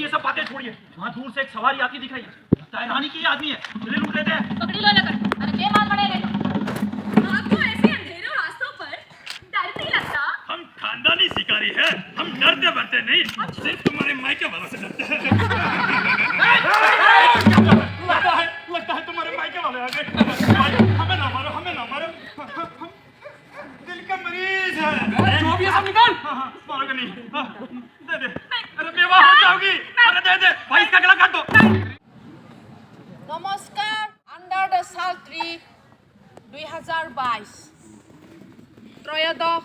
ये सब बातें छोड़िए, वहाँ दूर से एक सवारी आती दिखाई, लगता है रानी की आदमी है, चलिए लूट लेते हैं। पकड़ी लो लेकर, अरे बेमाल बने रहे। आपको ऐसे अंधेरों रास्तों पर डर नहीं लगता? हम खानदानी शिकारी हैं, हम डरते बरते नहीं, सिर्फ तुम्हारे मायके वालों से डरते हैं। लगता है तुम्हारे मायके वाले आ गए। हमें ना मारो, हमें ना मारो, हम दिल के मरीज हैं। जो भी है सब निकाल। मारोगे नहीं, दे दे। अरे बेवाह हो जाओगी, अरे दे दे, भाई इसका गला काट दो। নমস্কাৰ আণ্ডাৰ দ্য চাল্ট্ৰি 2022 ত্ৰয়োদশ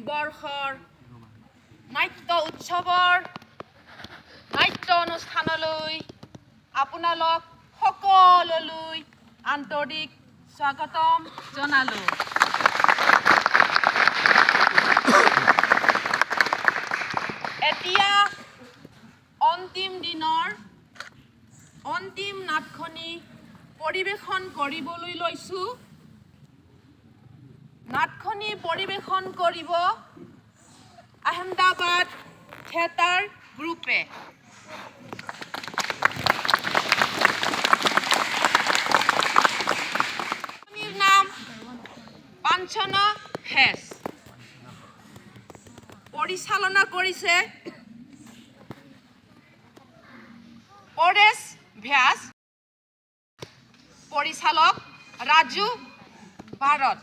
বৰ্ষৰ নাট্য উৎসৱৰ নাট্য অনুষ্ঠানলৈ আপোনালোক সকলোলৈ আন্তৰিক স্বাগতম জনালোঁ। এতিয়া অন্তিম দিনৰ অন্তিম নাটখনি পৰিৱেশন কৰিবলৈ লৈছোঁ। নাটখনি পৰিৱেশন কৰিব আহমেদাবাদ থিয়েটাৰ গ্ৰুপে। নাটখনিৰ নাম পাঞ্চনা হেছ। পৰিচালনা কৰিছে পৰেশ ব্যাস, পৰিচালক ৰাজু ভাৰত।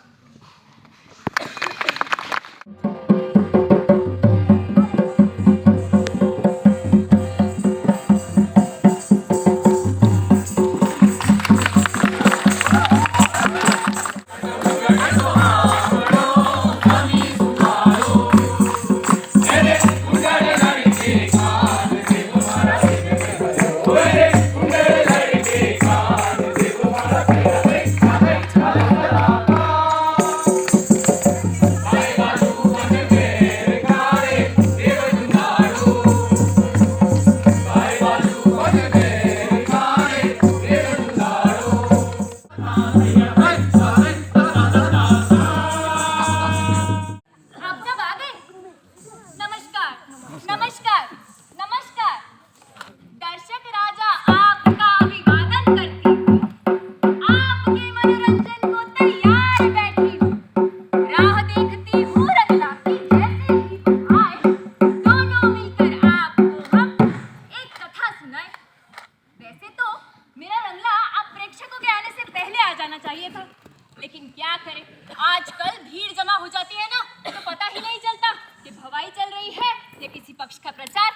लेकिन क्या करें, आजकल भीड़ जमा हो जाती है ना, तो पता ही नहीं चलता कि भवाई चल रही है या किसी पक्ष का प्रचार।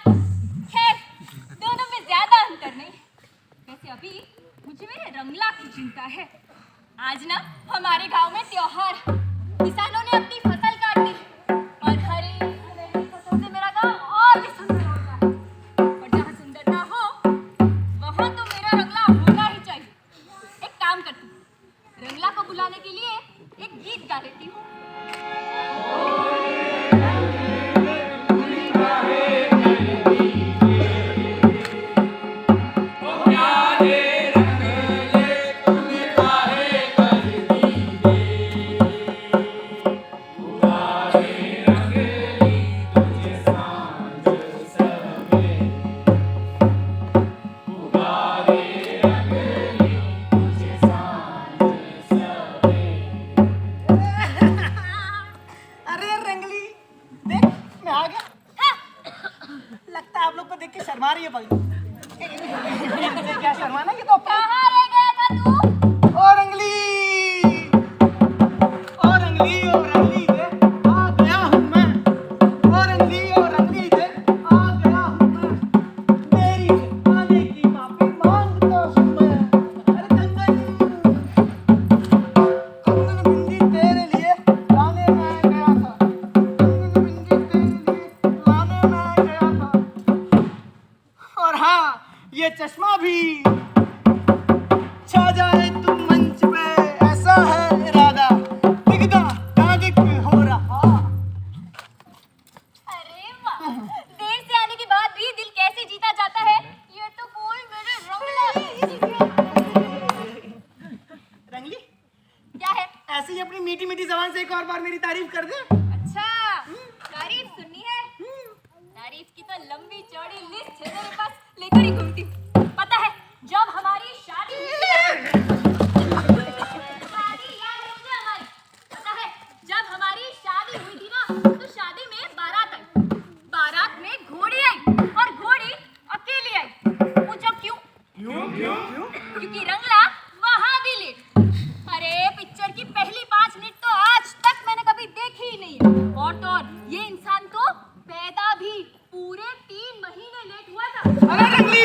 खैर, दोनों में ज्यादा अंतर नहीं। वैसे अभी मुझे मेरे रंगला की चिंता है। आज ना हमारे गांव में त्योहार, किसानों ने अपनी फसल काट दी और हरी हरी फसल से मेरा गांव और भी सुंदर हो गया। और जहाँ सुंदरता हो, वहाँ तो मेरा रंगला होना ही चाहिए। एक काम करती हूँ, रंगला को बुलाने के लिए एक गीत गा लेती हूँ। शर्मा रही है भाई। क्या शर्माना, ये तो कहाँ रह गया था तू? और रंगली, और रंगली, और रंगली दे आ गया हूँ मैं। और रंगली, और रंगली दे आ गया हूँ मैं। तेरी आने की माफी मांगता हूँ मैं। अरे कंगन, कंगन बिंदी तेरे लिए लाने मैं गया था। कंगन बिंदी तेरे लिए लाने मैं गया था। और हाँ, ये चश्मा भी छा जाए तुम मंच पे, ऐसा है इरादा। दिखदा कहाँ दिख हो रहा। अरे वाह, देर से आने के बाद भी दिल कैसे जीता जाता है, ये तो कोई मेरे रंगला। रंगली, क्या है? ऐसे ही अपनी मीठी मीठी जबान से एक और बार मेरी तारीफ कर दे। अच्छा, तारीफ सुननी है? तारीफ की तो लंबी चौड़ी लिस्ट है मेरे पास, लेकिन इधर ही घूमती हूँ। पता है जब हमारी शादी हुई थी शादी याद है मुझे हमारी। पता है जब हमारी शादी हुई थी ना तो शादी में बारात आई। बारात में घोड़ी आई और घोड़ी अकेली आई। पूछो क्यों? क्योंकि रंगला वहां भी लेट। अरे पिक्चर की पहली 5 मिनट तो आज तक मैंने कभी देखी ही नहीं है। और तो और ये इंसान तो पैदा भी पूरे 3 महीने लेट हुआ था। अरे रंगली,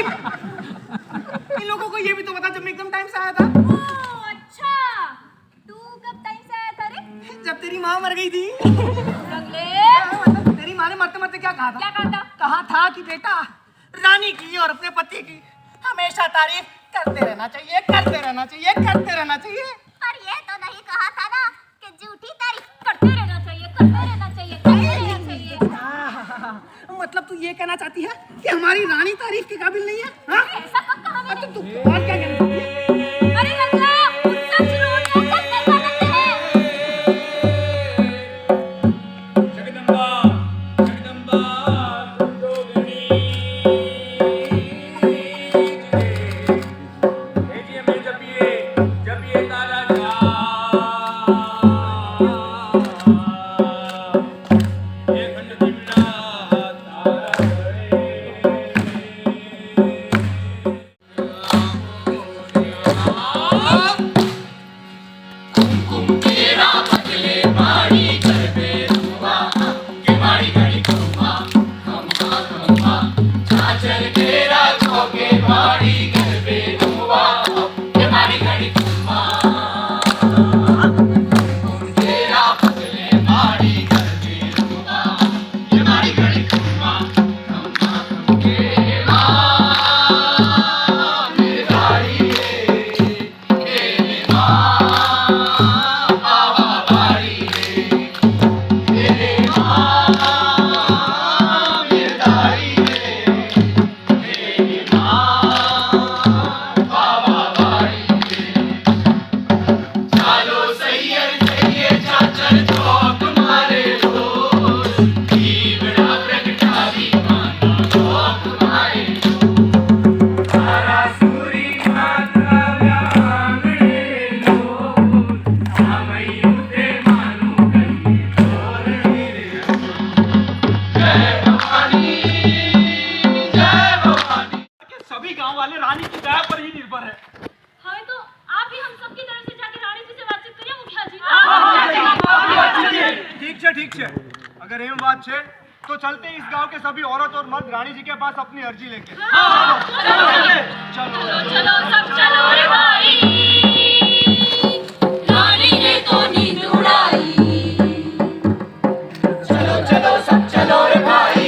इन लोगों को ये भी तो बता जब मैं एकदम टाइम से आया था। ओह अच्छा, तू कब टाइम से आया था रे? जब तेरी माँ मर गई थी। रंगले मतलब तेरी माँ ने मरते मरते क्या कहा था? क्या कहा था? कहा था कि बेटा रानी की और अपने पति की हमेशा तारीफ करते रहना चाहिए, करते रहना चाहिए, करते रहना चाहिए। पर ये तो नहीं कहा था ना कि झूठी तारीफ करते रहना चाहिए, करते रहना चाहिए, करते रहना चाहिए। मतलब तू ये कहना चाहती है कि हमारी रानी तारीफ के काबिल नहीं है? हाँ? ऐसा कब कहा मैंने? तू और क्या कहना चाहती है? अरे रंगला, सच रोड में सब कैसा करते हैं? जगदम्बा जगदम्बा जोगणी भेजिए मैं जपिए तारा जा ये खंड दिवड़ा तारा सभी गांव वाले रानी की दया पर ही निर्भर है। हमें तो आप ही हम सबकी तरफ से जाके रानी जी से बातचीत करिए मुखिया जी। ठीक है अगर एम बात है तो चलते इस गांव के सभी औरत और मर्द रानी जी के पास अपनी अर्जी लेके। चलो सब चलो रे भाई, रानी ने तो नींद उड़ाई। चलो सब चलो रे भाई,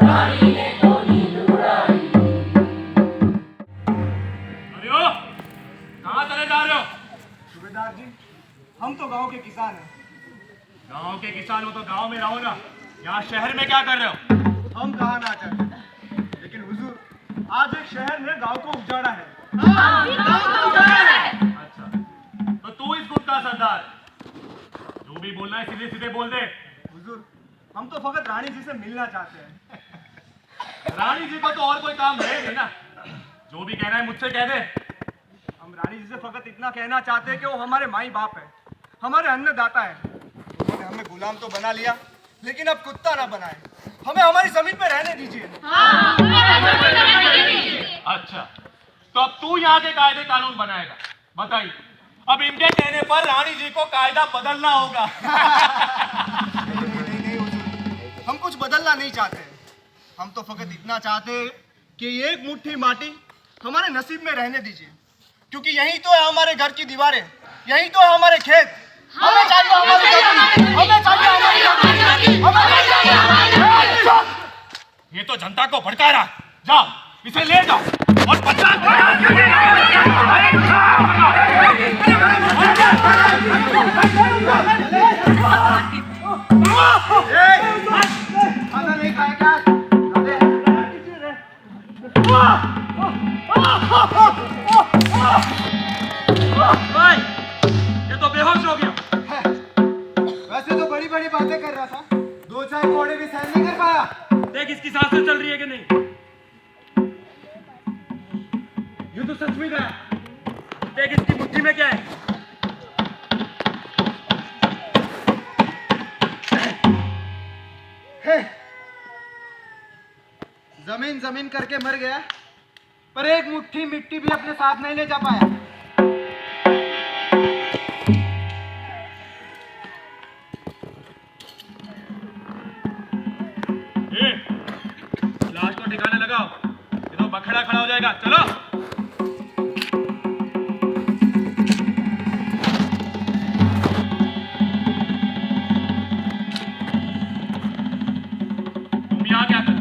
रानी ने तो नींद उड़ाई। अरे ओ कहाँ चले जा रहे हो? सूबेदार जी हम तो गांव के किसान हैं। गांव के किसान हो तो गांव में रहो ना, यहाँ शहर में क्या कर रहे हो? हम कहा ना चाहते लेकिन हुजूर आज एक शहर ने गांव को उजाड़ा है। अच्छा तो तू इस गुट का सरदार है। जो भी बोलना है सीधे सीधे बोल दे। हुजूर हम तो फकत रानी जी से मिलना चाहते हैं। रानी जी को तो और कोई काम है नहीं ना, जो भी कहना है मुझसे कह दे। हम रानी जी से फकत इतना कहना चाहते हैं कि वो हमारे माई बाप है, हमारे अन्नदाता है। उन्होंने हमें गुलाम तो बना लिया लेकिन अब कुत्ता ना बनाए, हमें हमारी जमीन पे रहने दीजिए। अच्छा तो अब तू यहाँ के कायदे कानून बनाएगा, बताइए। अब इनके कहने पर रानी जी को कायदा बदलना होगा। नहीं हुजूर हम कुछ बदलना नहीं चाहते, हम तो फकत इतना चाहते हैं कि एक मुट्ठी माटी हमारे नसीब में रहने दीजिए, क्योंकि यही तो है हमारे घर की दीवारें, यही तो है हमारे खेत। हमें चाहिए हमारी जमीन, हमें चाहिए हमारी जमीन, हमें चाहिए हमारी जमीन। ये तो जनता को भड़का रहा है। जाओ इसे ले जाओ और 50 खाना नहीं खाएगा ये तो बेहोश हो गया। वैसे तो बड़ी बड़ी बातें कर रहा था, 2-4 कोड़े भी सहन नहीं कर पाया। देख इसकी सांसें चल रही है कि नहीं। ये तो सच में गया। देख इसकी मुट्ठी में क्या है। जमीन जमीन करके मर गया, पर एक मुट्ठी मिट्टी भी अपने साथ नहीं ले जा पाया। लाश को ठिकाने लगाओ, ये तो बखड़ा खड़ा हो जाएगा। चलो तुम यहाँ क्या कर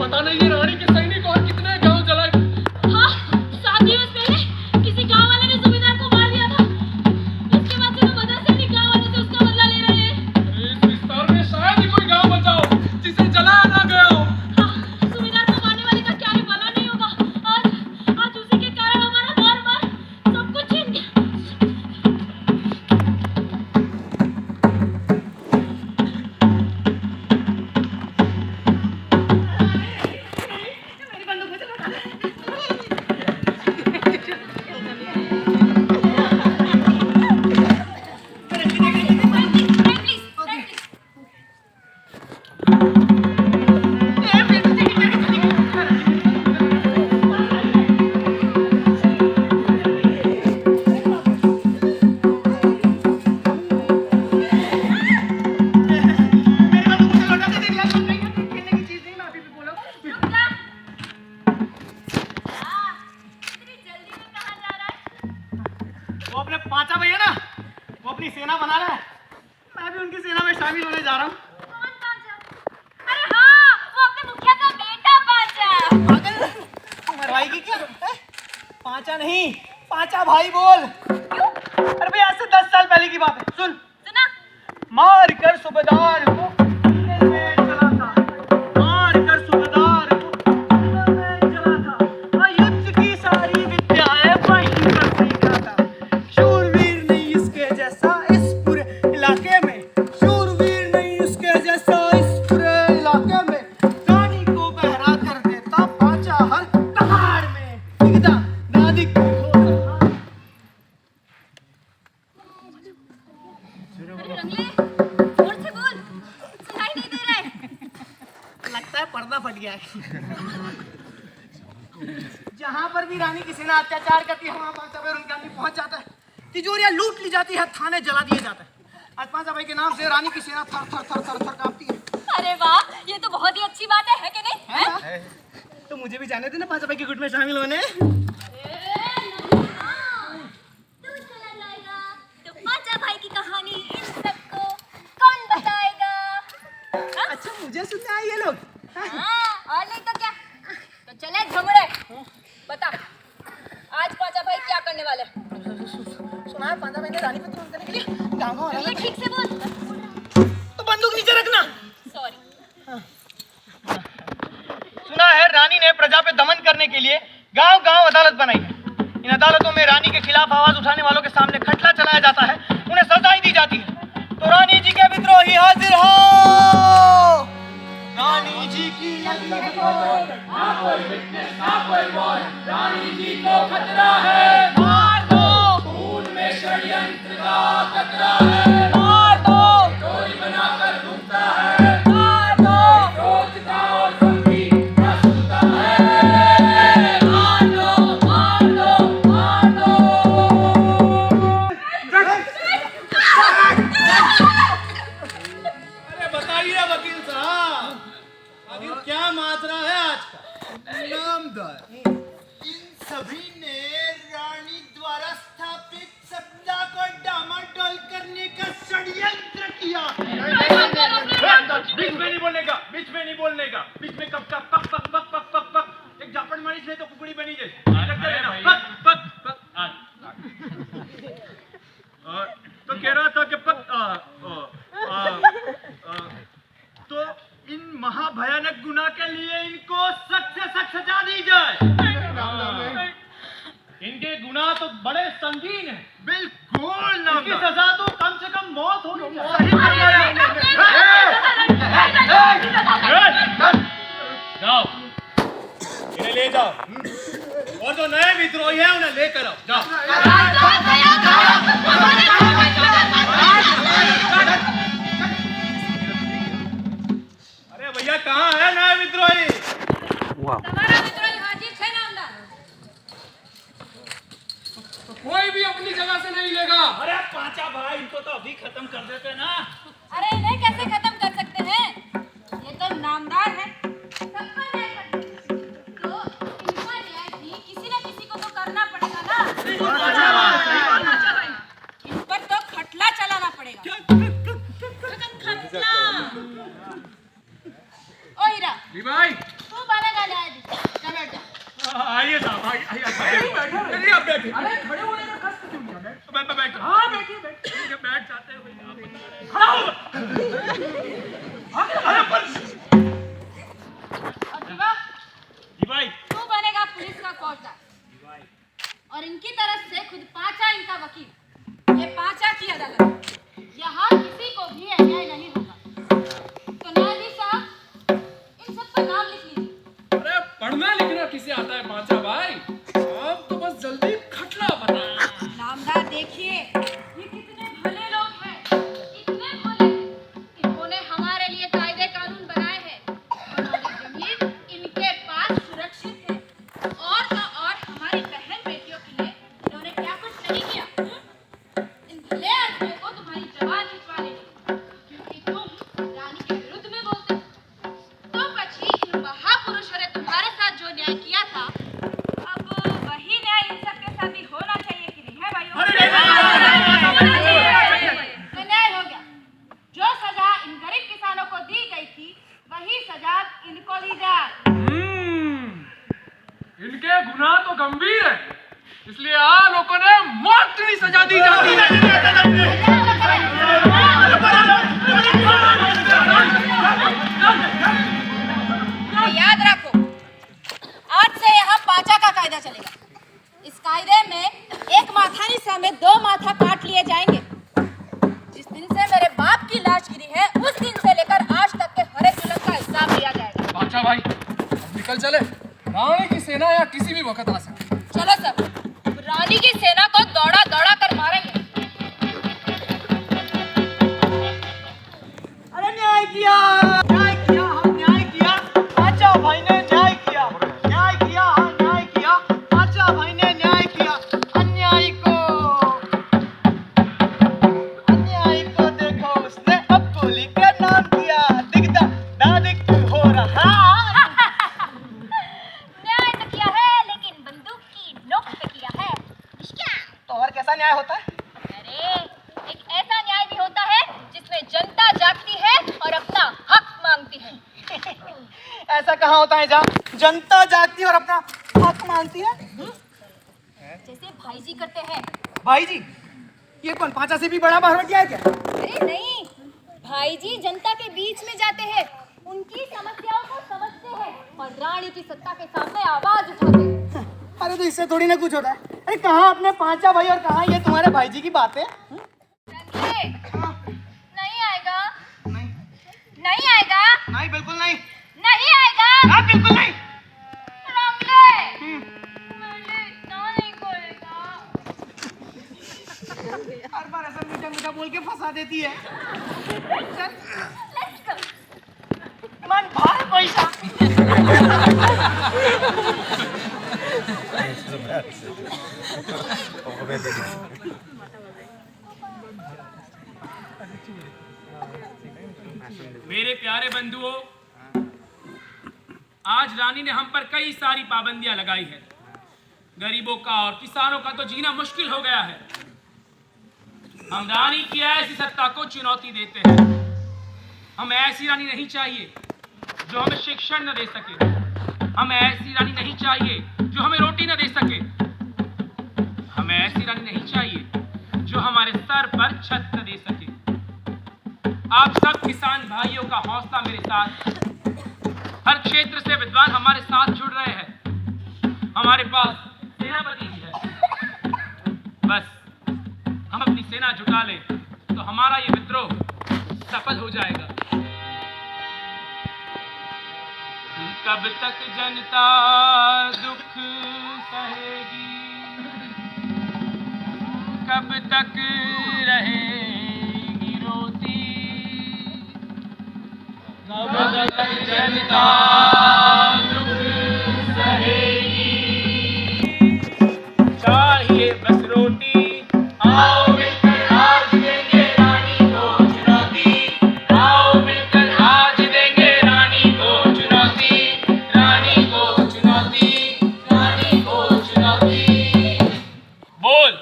पता नहीं ये रानी के सैनिक और कितने गांव जलाए। हाँ, 7 दिवस पहले किसी गांव वाले ने जमींदार को मार दिया था। उसके बाद से तो बदला सैनिक गांव वाले से उसका बदला ले रहे हैं। इस विस्तार में शायद ही कोई गांव बचा हो जिसे जलाया ना गया हो। हाँ, जमींदार को मारने वाले का क्या ही भला नहीं होगा। आज उसी के कारण हमारा बार-बार सब कुछ छीन गया। वो अपने पांचा भैया ना, वो अपनी सेना बना रहा है। मैं भी उनकी सेना में शामिल होने जा रहा हूँ। कौन पांचा? अरे हाँ, वो अपने मुखिया का बेटा पांचा। पागल मरवाएगी क्या? पांचा नहीं, पांचा भाई बोल। अरे भाई आज से 10 साल पहले की बात है, सुन। सुना? मार कर सूबेदार को किले में चला था, मार कर सूबेदार को किले में चला था। युद्ध की सारी विद्याएं वहीं पर सीखा था। शूरवीर नहीं इसके जैसा इस पूरे इलाके में, शूरवीर नहीं इसके जैसा इस पूरे इलाके में। रानी को बहरा कर देता पांचा हर पहाड़ में, दिखता दादी को अरे रंगले, जोर से बोल, सुनाई नहीं दे रहा है। लगता है पर्दा फट गया है। जहां पर भी रानी की सेना अत्याचार करती है वहां पांचा भाई उनके आदमी पहुंच जाता है, तिजोरियां लूट ली जाती है, थाने जला दिए जाते हैं। आज पांचा भाई के नाम से रानी की सेना थर थर थर थर थर कांपती है। अरे वाह, ये तो बहुत ही अच्छी बात है कि नहीं? है? तो मुझे भी जाने देना पांचा भाई के गुट में शामिल होने। तू चला जाएगा तो पांचा भाई की कहानी इन सबको कौन बताएगा? हाँ? अच्छा मुझे सुनने आए ये लोग। हाँ, और नहीं तो क्या? तो चले झमड़े, बता आज पांचा भाई क्या करने वाले? सुना है पांचा भाई ने रानी को तुरंत करने के लिए गाँव ये ठीक से बोल। तो बंदूक नीचे रखना। सॉरी। सुना है रानी ने प्रजा पे दमन करने के लिए गांव-गांव अदालत बनाई है। इन अदालतों में रानी के खिलाफ आवाज उठाने वालों के सामने खटला चलाया जाता है, उन्हें सजाएं दी जाती है। तो रानी जी के विद्रोही हाजिर हो। रानी जी की लगी है गोल, ना कोई विटनेस ना कोई बोल, रानी जी को खतरा है, मार दो। खून में षड्यंत्र का खतरा है, मार दो। चोरी बनाकर घूमता है, मार दो। सोचता और संगी न सुनता है, मार दो, मार दो, मार दो। गुनाह तो बड़े संगीन है। बिल्कुल इसकी नामदार। सजा तो कम से कम मौत होनी चाहिए। सही फरमाया। जाओ, इन्हें ले जाओ और जो नए विद्रोही हैं उन्हें लेकर आओ। जाओ। अरे भैया कहाँ है नए विद्रोही? तुम्हारा विद्रोही हाजिर है नामदार। कोई भी अपनी जगह से नहीं लेगा। अरे पांचा भाई, इनको तो अभी खत्म कर देते ना। अरे इन्हें कैसे खत्म कर सकते हैं? ये तो नामदार है, सबका न्याय करते हैं। तो इनका न्याय भी किसी न किसी को तो करना पड़ेगा ना। इन पर तो खटला चलाना पड़ेगा। खटला। ओ हीरा, जी भाई। तू बनेगा न्यायाधीश। जा बैठ जा। आइए साहब, आइए चलिए आप बैठिए। अरे खड़े होने का कष्ट क्यों किया? बैठ। हाँ बैठिए बैठिए। बैठ जाते हैं भैया, आप बता रहे हैं। खड़ा हो। और शिवा, जी भाई। तू बनेगा पुलिस का फौजदार। और इनकी तरफ से खुद पांचा इनका वकील। ये पांचा की अदालत। यहाँ किसी को भी अन्याय नहीं होगा। तो न्यायाधीश साहब, इन सब पर नाम लिख लीजिए। अरे पढ़ना लिखना किसे आता है पांचा भाई? आप तो बस जल्दी खटला बताएं। नामदार देखिए, ये कितने भले लोग हैं, इतने भले। इन्होंने हमारे लिए कायदे कानून बनाए हैं। हमारी जमीन इनके पास सुरक्षित है। और तो और हमारी बहन बेटियों के लिए इन्होंने क्या कुछ नहीं किया। इन भले आदमियों को तुम्हारी जबान खिंचवा लेगी, क्योंकि तुम रानी के विरुद्ध में बोलते हो। तो बची इन महापुरुषों ने तुम्हारे साथ जो न्याय किया था, अब वही न्याय इन सबके साथ भी होना चाहिए कि नहीं है भाइयों? तो न्याय हो गया। जो सजा इन गरीब किसानों को दी गई थी, वही सजा इनको दी जाए। इनके गुनाह तो गंभीर है, इसलिए आप लोगों ने मौत की सजा दी जाती है। याद रखो, आज से यहाँ पांचा का कायदा चलेगा। इस कायदे में एक माथानी समेत 2 माथा काट लिए जाएंगे। जिस दिन से मेरे बाप की लाश गिरी है, उस दिन से लेकर आज तक के हर एक जुल्म का हिसाब लिया जाएगा। पांचा भाई, अब निकल चले। रानी की सेना या किसी भी वक्त आ सकती है। चलो सब, रानी की सेना को दौड़ा दौड़ा कर मारेंगे। अरे न्याय किया, न्याय किया, हाँ न्याय किया। पांचा भाई ने न्याय किया, न्याय किया, हाँ न्याय किया। पांचा भाई ने न्याय किया। अन्यायी को देखो, उसने अब गोली का नाम दिया। दिखदा दादिक हो रहा। न्याय तो किया है, लेकिन बंदूक की नोक पे किया है। क्या? तो और कैसा न्याय होता है? अरे, एक ऐसा न्याय भी होता है जिसमें जनता जागती है और अपना हक मांगती है। ऐसा कहाँ होता है जहाँ जनता जागती है और अपना हक मांगती है? जैसे भाई जी करते हैं। भाई जी, ये कौन पांचा से भी बड़ा बहरवटिया है क्या? अरे नहीं, भाई जी जनता के बीच में जाते हैं, उनकी समस्याओं को समझते हैं और रानी की सत्ता के सामने आवाज उठाते हैं। अरे तो इससे थोड़ी ना कुछ होता है। अरे कहाँ अपने पांचा भाई और कहाँ ये तुम्हारे भाई जी की बातें? रंगे, नहीं आएगा? नहीं आएगा? नहीं, बिल्कुल नहीं। नहीं आएगा? हाँ, बिल्कुल नहीं। रंगे, मैंने इतना नहीं करेगा। हर बार ऐसा मीठा मीठा बोल के फंसा देती है। Let's go. मन भार पैसा। मेरे प्यारे बंधुओं, आज रानी ने हम पर कई सारी पाबंदियां लगाई है। गरीबों का और किसानों का तो जीना मुश्किल हो गया है। हम रानी की ऐसी सत्ता को चुनौती देते हैं। हमें ऐसी रानी नहीं चाहिए जो हमें शिक्षण न दे सके। हमें ऐसी रानी नहीं चाहिए जो हमें रोटी न दे सके। हमें ऐसी रानी नहीं चाहिए जो हमारे सर पर छत न दे सके। आप सब किसान भाइयों का हौसला मेरे साथ। हर क्षेत्र से विद्वान हमारे साथ जुड़ रहे हैं। हमारे पास सेनापति भी है, बस हम अपनी सेना जुटा ले तो हमारा ये विद्रोह सफल हो जाएगा। कब तक जनता दुख सहेगी, कब तक रहेगी रोती, कब तक जनता दुख सहेगी, चाहिए बस रोटी, आओ मिलकर आज देंगे रानी को चुनौती, आओ मिलकर आज देंगे रानी को चुनौती, रानी को चुनौती, रानी को चुनौती। बोल,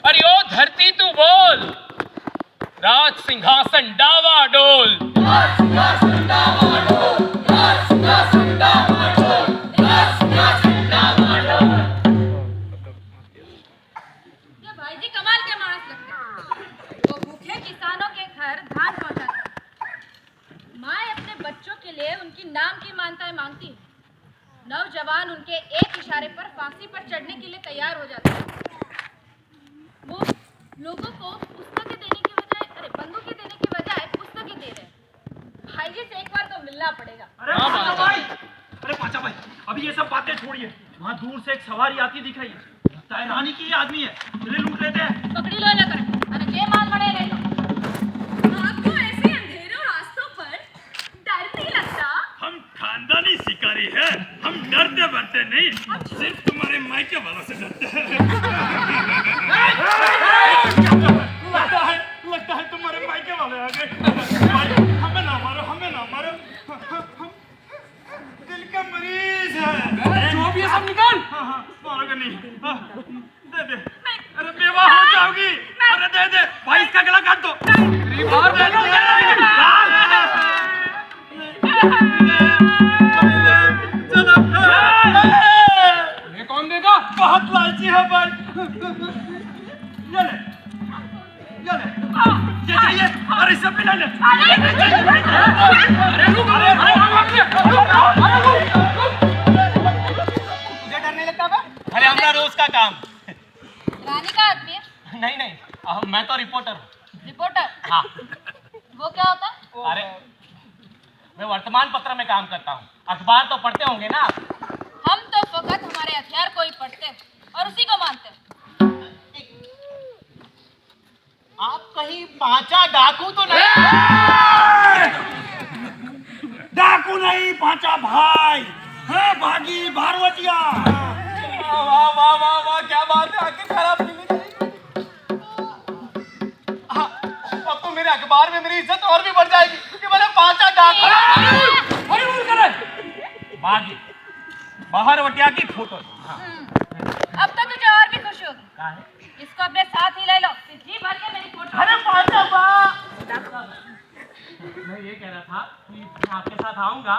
अरे ओ धरती तू बोल, राज सिंहासन डावा डोल, राज सिंहासन डावा डोल, राज सिंहासन डावा डोल, राज सिंहासन डावा डोल। ये भाई जी कमाल के मानस लगते हैं। वो भूखे किसानों के घर धान पहुंचाते हैं। माँ अपने बच्चों के लिए उनकी नाम की मानताएं मांगती है। नौजवान उनके एक इशारे पर फांसी पर चढ़ने के लिए तैयार हो जाते हैं। वो लोगों को पुस्तकें देने की बजाय, अरे बंदूकें देने की बजाय पुस्तकें दे रहे हैं। भाई जी से एक बार तो मिलना पड़ेगा। अरे पाचा भाई, अरे पाचा भाई, अभी ये सब बातें छोड़िए। वहाँ दूर से एक सवारी आती दिख रही है, लगता है रानी की ये आदमी है। चलिए लूट लेते हैं। पकड़ी लो ना कर, अरे जे माल बड़े ले लो। आपको ऐसे अंधेरों रास्तों पर डर नहीं लगता? हम खानदानी शिकारी हैं, हम डरते बरते नहीं, सिर्फ तुम्हारे मायके वालों से डरते हैं। लगता है तुम्हारे मायके वाले आ गए। भाई, हमें ना मारो, हमें ना मारो, हम दिल का मरीज है। जो भी है सब निकाल। हाँ, मारोगे नहीं। दे दे। अरे बेवा हो जाओगी। अरे दे दे भाई, इसका गला काट दो। बाहर बोलो, ये कौन देगा? बहुत लालची है भाई। ये ले, ये ले, ये चाहिए। अरे सब ले ले। अरे रुक, तुझे डर नहीं लगता बे? अरे हमारा रोज का काम। रानी का आदमी है? नहीं नहीं, मैं तो रिपोर्टर हूँ। रिपोर्टर? हाँ। वो क्या होता है? अरे मैं वर्तमान पत्र में काम करता हूँ। अखबार तो पढ़ते होंगे ना आप? हम तो फकत हमारे हथियार को ही पढ़ते हैं और उसी को मानते हैं। आप कहीं पांचा डाकू तो नहीं? डाकू नहीं, पांचा भाई है, भागी भारवटिया। वाह वाह वाह वाह, क्या बात है, आंखें खराब मिली नहीं। हाँ, अब तो मेरे अखबार में मेरी इज्जत और भी बढ़ जाएगी क्योंकि मैंने पांचा डाकू। भागी भारवटिया की फोटो। अब तो तुझे और भी खुशी होगी। इसको अपने साथ ही ले लो, जी भर के मेरी फोटो। अरे पांचा मैं ये कह रहा था कि मैं आपके साथ आऊंगा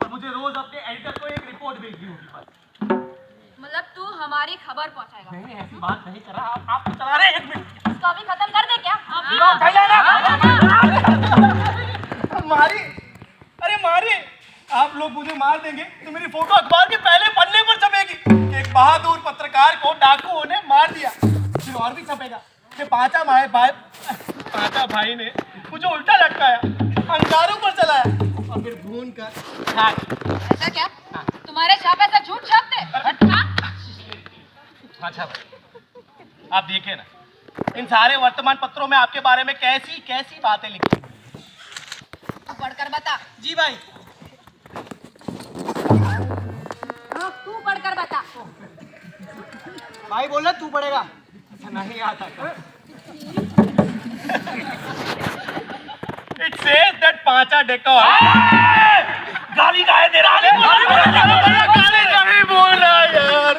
और मुझे रोज अपने एडिटर को एक रिपोर्ट भेजनी होगी बस। मतलब तू हमारी खबर पहुंचाएगा? नहीं ऐसी बात नहीं कर रहा। आप चला रहे हैं, एक मिनट। इसको अभी खत्म कर दे क्या? मारी, अरे मारी। आप लोग मुझे मार देंगे तो मेरी फोटो अखबार के पहले पन्ने पर छपेगी कि एक बहादुर पत्रकार को डाकुओं ने मार दिया। फिर और भी छपेगा कि पांचा भाई ने मुझे उल्टा लटकाया, अंगारों पर चलाया और फिर भून कर खा गया। ऐसा क्या? तुम्हारे छापे से झूठ छापते? अच्छा भाई, आप देखिए ना, इन सारे वर्तमान पत्रों में आपके बारे में कैसी कैसी बातें लिखी। तू पढ़कर बता। जी भाई। तू पढ़कर बता। भाई बोला तू पढ़ेगा। नहीं आता। It says that पांचा डेकोर। गाली काहे दे रहा है? गाली नहीं बोल रहा यार।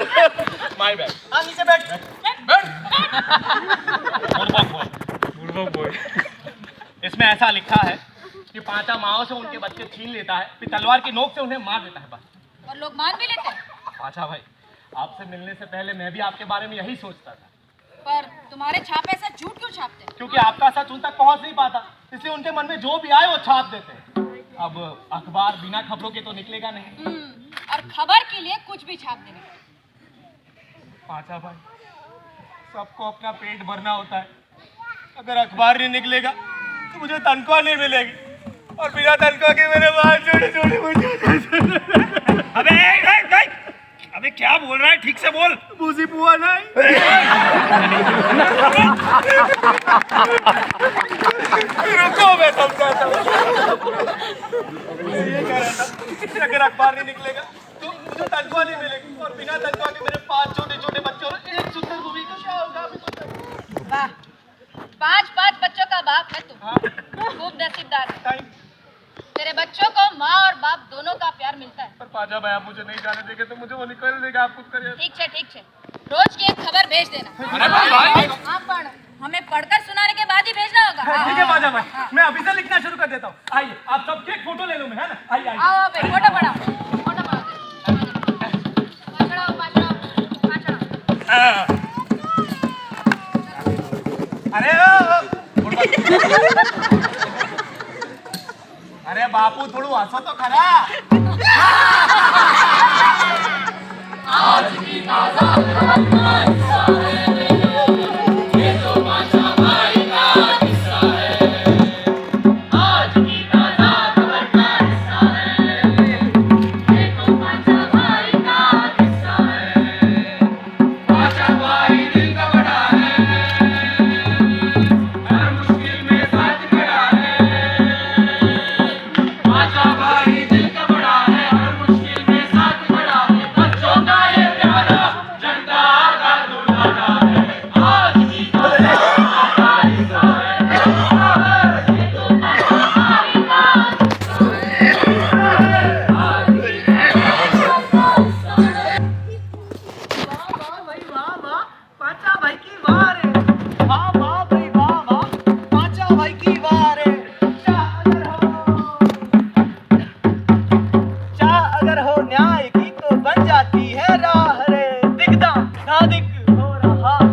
My bad। हाँ नीचे बैठ। बुर्बक बोल। इसमें ऐसा लिखा है कि पांचा माओ से उनके बच्चे छीन लेता है, फिर तलवार की नोक से उन्हें मार देता है बस। और लोग मान भी लेते हैं। पांचा भाई, आपसे मिलने से पहले मैं भी आपके बारे में यही सोचता था। पर तुम्हारे छापे से झूठ क्यों छापते हैं? क्योंकि आपका सच उन तक पहुंच नहीं पाता, इसलिए उनके मन में जो भी आए वो छाप देते हैं। अब अखबार बिना खबरों के तो निकलेगा नहीं। और खबर के लिए कुछ भी छाप देने। पांचा भाई, सबको अपना पेट भरना होता है। अगर अखबार नहीं निकलेगा तो मुझे तनख्वाह नहीं मिलेगी, और बिना तनख्वाह के मेरे बाल छोटे मुझे। अबे क्या बोल रहा है, ठीक से बोल। भूसी पुआ नहीं। रुको, मैं समझाता हूँ। ये कह रहा था कि अगर अखबार नहीं निकलेगा तो मुझे तनख्वाह नहीं मिलेगी, और बिना तनख्वाह के मेरे 5 छोटे बच्चे और एक सुंदर भूमि का क्या होगा? अभी तो वाह, 5 बच्चों का बाप है तू। खूब नसीबदार है। तेरे बच्चों को माँ और बाप दोनों का प्यार मिलता है। पर पाजा भाई, आप मुझे नहीं जाने देंगे तो मुझे वो निकल देगा। आप कुछ करिए। ठीक है। रोज की एक खबर भेज देना। अरे भाई हाँ, पढ़। हमें पढ़कर सुनाने के बाद ही भेजना होगा। ठीक है पाजा भाई, मैं अभी से लिखना शुरू कर देता हूँ। आइए, आप सबके एक फोटो ले लूँ मैं, है ना? आइए। आओ भाई, फोटो पढ़ाओ। अरे बापू, थोड़ू हंसो तो खरा।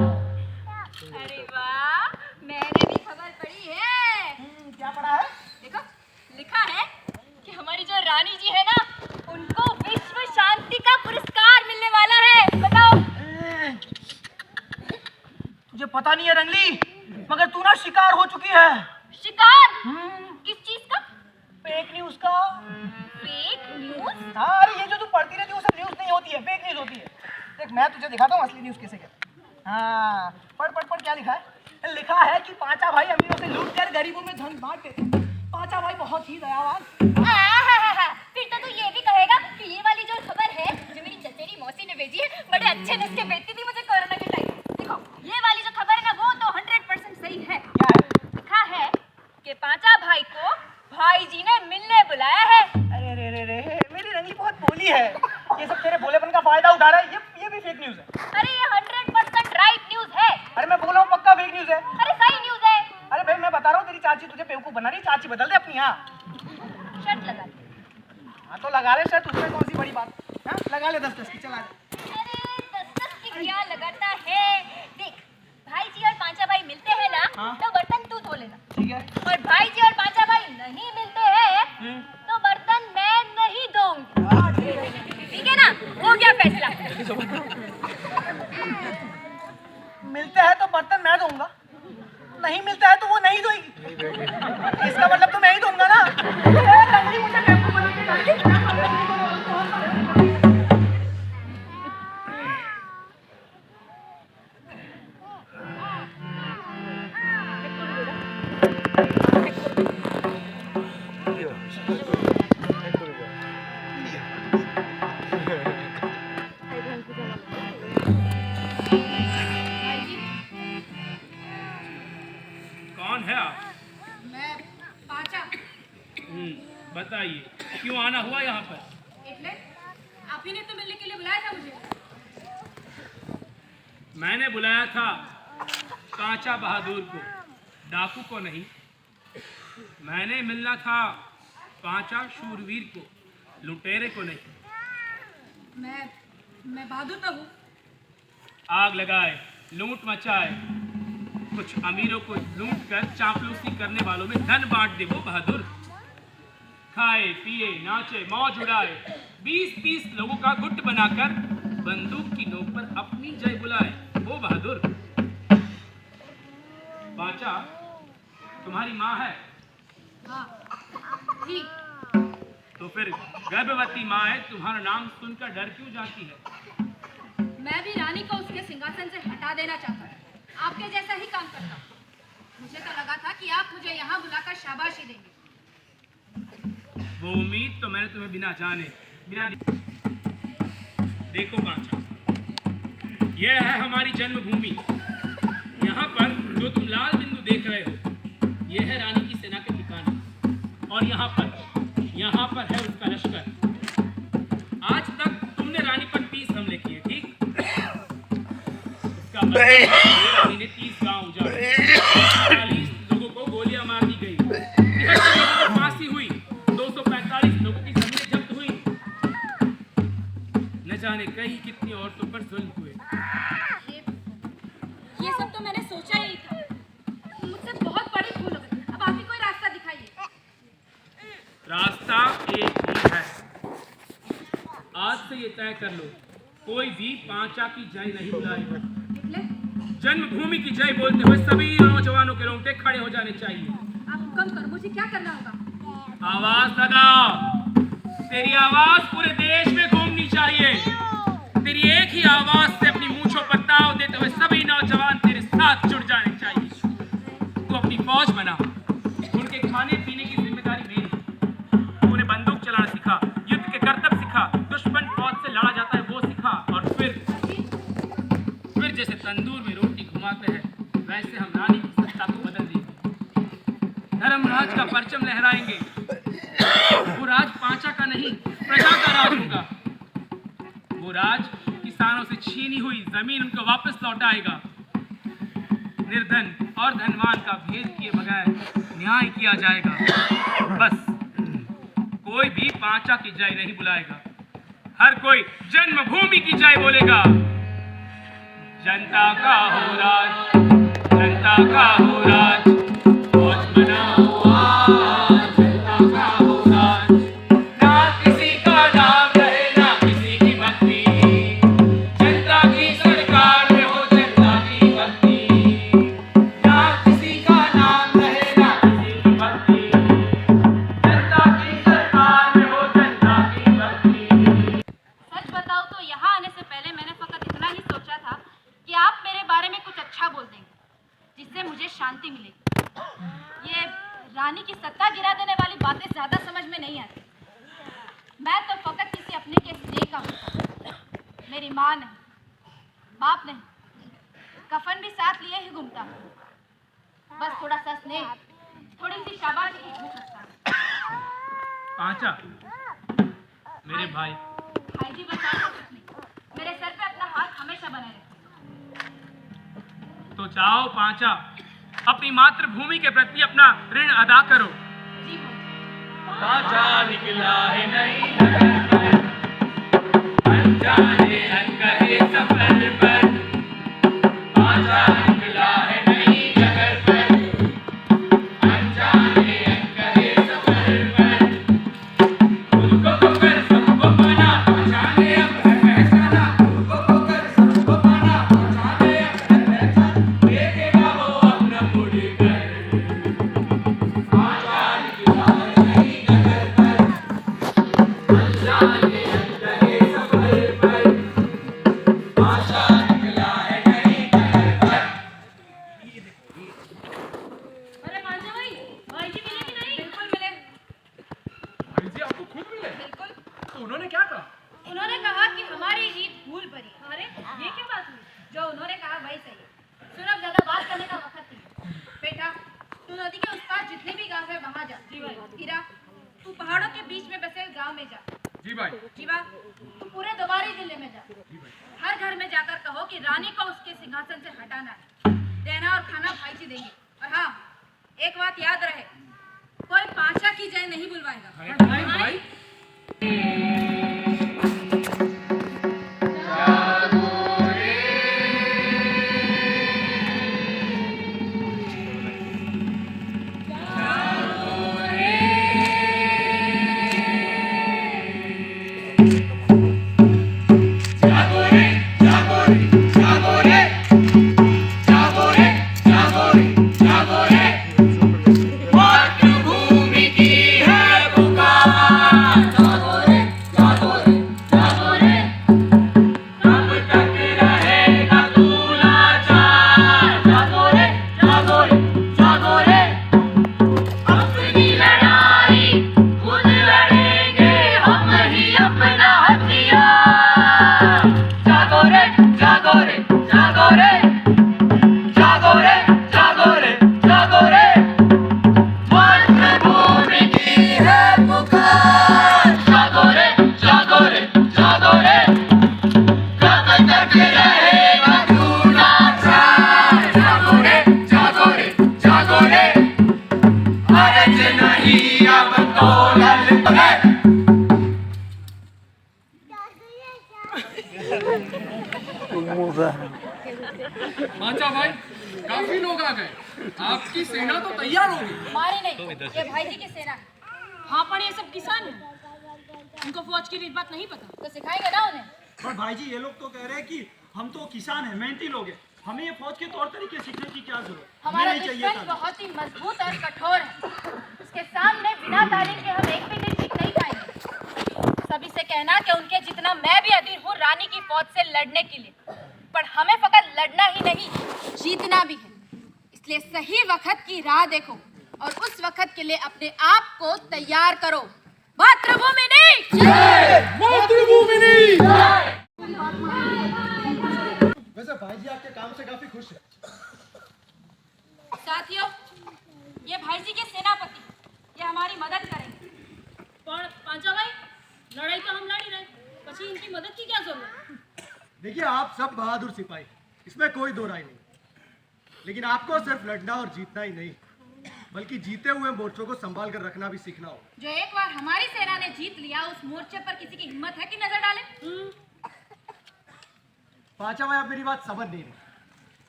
अरे वाह, मैंने भी खबर पढ़ी है। क्या पढ़ा है? देखो, लिखा है कि हमारी जो रानी जी है ना, उनको विश्व शांति का पुरस्कार मिलने वाला है। बताओ। तुझे पता नहीं है रंगली, मगर तू ना शिकार हो चुकी है। शिकार? किस चीज का? फेक न्यूज का। Fake news? हाँ, अरे ये जो तू पढ़ती रहती है वो सब न्यूज नहीं होती है, फेक न्यूज होती है। देख, मैं तुझे दिखाता हूँ असली न्यूज कैसे कहते हैं। हाँ, पढ़ क्या लिखा है? लिखा है कि पांचा भाई अमीरों से लूट कर गरीबों में धन बांट देते। पांचा भाई बहुत ही दयावान। फिर तो तू ये भी कहेगा कि ये वाली जो खबर है, जो मेरी चचेरी मौसी ने भेजी है, बड़े अच्छे नुस्खे बेचती थी मुझे कोरोना के टाइम। देखो, ये वाली जो खबर है ना, वो तो 100% सही है। क्या है? लिखा है कि पांचा भाई को भाई जी ने मिलने बुलाया है। अरे रे रे रे, मेरी रंगली बहुत भोली है। ये सब तेरे भोलेपन का फायदा उठा रहा है। ये भी फेक न्यूज है। अरे ये 100% राइट न्यूज है। अरे मैं बोला हूँ पक्का फेक न्यूज है। अरे सही न्यूज है। अरे भाई, मैं बता रहा हूँ, तेरी चाची तुझे बेवकूफ बना रही। चाची बदल दे अपनी। हाँ शर्ट लगा ले। हाँ, तो लगा ले शर्ट, उसमें कौन सी बड़ी बात। हाँ, लगा ले 10-10 की। चला अरे 10-10 की क्या लगाता है? देख, भाई जी और पांचा भाई मिलते हैं ना, हाँ। तो बर्तन तू धो लेना। ठीक है। और भाई जी और पांचा भाई नहीं मिलते हैं तो बर्तन मैं नहीं धोऊंगी। ठीक है ना? हो गया फैसला। मिलते हैं तो बर्तन मैं धोऊंगा, नहीं मिलता है तो वो नहीं धोएगी। इसका मतलब तो मैं ही धोऊंगा ना। रंगली मुझे बेवकूफ बनाती है। कौन है आप? मैं पांचा। बताइए, क्यों आना हुआ यहाँ पर? એટલે आप ही ने तो मिलने के लिए बुलाया था मुझे। मैंने बुलाया था कांचा बहादुर को, डाकू को नहीं। मैंने मिलना था पांचा शूरवीर को, लुटेरे को नहीं। मैं बहादुर तो हूँ। आग लगाए, लूट मचाए, कुछ अमीरों को लूट कर चापलूसी करने वालों में धन बांट दे वो बहादुर। खाए पिए नाचे मौज उड़ाए, 20-30 लोगों का गुट बनाकर बंदूक की नोक पर अपनी जय बुलाए वो बहादुर। तुम्हारी माँ है? हाँ थी। तो फिर गर्भवती माँ है, तुम्हारा नाम सुनकर डर क्यों जाती है? मैं भी रानी को उसके सिंहासन से हटा देना चाहता था। आपके जैसा ही काम करता। मुझे तो लगा था कि आप मुझे यहाँ बुलाकर शाबाशी देंगे। वो उम्मीद तो मैंने तुम्हें बिना जाने बिना देखो पांचा, यह है हमारी जन्मभूमि। यहाँ पर जो तुम लाल बिंदु देख रहे हो, यह है रानी की सेना के ठिकाने। और यहाँ पर है उसका लश्कर। आज तक तुमने रानी पर 30 हमले किए, ठीक? उसका मतलब रानी ने 30 गांव उजाड़े, 40 लोगों को गोलियां मार दी गई, 73 लोगों को फांसी हुई, 245 लोगों की जमीनें जब्त हुई, न जाने कई कितनी औरतों पर जुल्म हुए। ये सब तो मैंने सोचा ही था। मुझसे बहुत बड़ी भूल हो गई। अब आप ही कोई रास्ता दिखाइए। रास्ता एक ही है। आज से ये तय कर लो, कोई भी पांचा की जय नहीं बुलाएगा। निकले? जन्मभूमि की जय बोलते हुए सभी नौजवानों के रोंगटे खड़े हो जाने चाहिए। आप हुक्म करो, मुझे क्या करना होगा? आवाज लगा। तेरी आवाज पूरे देश में घूमनी चाहिए। तेरी एक ही आवाज से अपनी मूंछों पर ताव देते हुए सभी नौजवान तेरे साथ जुड़ जाने चाहिए। तू अपनी फौज बना, उनके खाने पीने की जिम्मेदारी मेरी। तूने बंदूक चलाना सीखा, युद्ध के करतब सीखा, दुश्मन फौज से लड़ा जाता है वो सीखा, और फिर जैसे तंदूर में रोटी घुमाते हैं, वैसे हम रानी की सत्ता को बदल देंगे। धर्मराज का परचम लहराएंगे। वो राज पांचा का नहीं, प्रजा का राज होगा। वो राज किसानों से छीनी हुई जमीन उनको वापस लौटाएगा। निर्धन और धनवान का भेद किए बगैर न्याय किया जाएगा। बस कोई भी पांचा की जय नहीं बुलाएगा, हर कोई जन्मभूमि की जय बोलेगा। जनता का हो राज, जनता का हो राज, फौज बनाओ आज, जनता का हो राज। ना किसी का नाम रहे, ना किसी की भक्ति, जनता की सरकार में हो जनता की भक्ति। ना किसी का नाम रहे, ना किसी की भक्ति, जनता की सरकार में हो जनता की भक्ति। सच बताओ तो यहाँ आने से पहले मैंने फकत इतना ही सोचा था कि आप मेरे बारे में कुछ अच्छा बोल देंगे, जिससे मुझे शांति मिलेगी। ये रानी की सत्ता गिरा देने वाली बातें ज्यादा समझ में नहीं आती। मैं तो फकत किसी अपने के स्नेह का हूँ। मेरी माँ नहीं, बाप नहीं, कफन भी साथ लिए ही घूमता हूँ। बस थोड़ा सा स्नेह, थोड़ी सी शाबाशी की भूख रखता हूँ। पांचा, मेरे भाई, भाई जी बता तो कुछ नहीं, मेरे सर पे अपना हाथ हमेशा बना रहे। तो जाओ पांचा, अपनी मातृभूमि के प्रति अपना ऋण अदा करो। जी भाई। पांचा निकला है नई नगर पर, अनजाने अनकहे सफर पर। पांचा निकला है नई नगर पर, अनजाने अनकहे सफर पर। खुद को कर सबको बना, पहचाने अब है पहचाना। खुद को कर सबको बना, पहचाने अब है पहचाना। देखेगा वो अपना मुड़कर। पांचा निकला है नई नगर पर, अनजाने अनकहे सफर पर। पांचा निकला है नई नगर पर। अरे पांचा भाई जी मिले कि नहीं? बिल्कुल मिले। भाई जी आपको खुद मिले? बिल्कुल। तो उन्होंने क्या कहा? उन्होंने कहा कि हमारी रीत भूल पड़ी। अरे ये क्या बात हुई? जो उन्होंने कहा वही सही है। सुन, अब ज्यादा बात करने का वक्त नहीं। बेटा, तू नदी के उस पार जितने भी गांव है वहां जा। जी भाई। हीरा, तू पहाड़ों के बीच में बसे गांव में जा। जी भाई। जीवा, तू पूरे दोबारी जिले में जा। हर घर में जाकर कहो कि रानी को उसके सिंहासन से हटाना है। देना और खाना भाई जी देंगे। और हाँ, एक बात याद रहे, कोई पांचा की जय नहीं बुलवाएगा। भाई जागो रे, जागो रे, जागो रे, जागो रे, जागो रे, जागो रे। काफी लोग आ गए। आपकी सेना तो तैयार होगी। हमारी नहीं, ये भाई जी की सेना है। हाँ पर ये सब किसान हैं, उनको फौज की रीत बात नहीं पता। तो सिखाएंगे ना उन्हें। पर भाई जी ये लोग तो कह रहे हैं कि हम तो किसान हैं, मेहनती लोग हैं, हमें ये फौज के तौर तरीके सीखने की क्या जरूरत? हमें हमारा नहीं चाहिए दुश्मन था। बहुत ही मजबूत और कठोर है। उसके सामने बिना तालीम के हम एक भी दिन जीत नहीं पाएंगे। सभी से कहना कि उनके जितना मैं भी अधीर हूँ रानी की फौज से लड़ने के लिए, पर हमें फकत लड़ना ही नहीं, जीतना भी है। इसलिए सही वक्त की राह देखो और उस वक्त के लिए अपने आप को तैयार करो। मातृभूमिनी वैसे भाई जी आपके काम से काफी खुश है। साथियों, ये भाई जी के सेनापति, ये हमारी मदद करेंगे। पर पांचा भाई, लड़ाई तो हम लड़ ही रहे, पछी इनकी मदद की क्या जरूरत? देखिए आप सब बहादुर सिपाही, इसमें कोई दो राय नहीं, लेकिन आपको सिर्फ लड़ना और जीतना ही नहीं बल्कि जीते हुए मोर्चों को संभाल कर रखना भी सीखना होगा। जो एक बार हमारी सेना ने जीत लिया, उस मोर्चे पर किसी की हिम्मत है कि नजर डाले? पांचा भाई आप मेरी बात समझ नहीं रहे।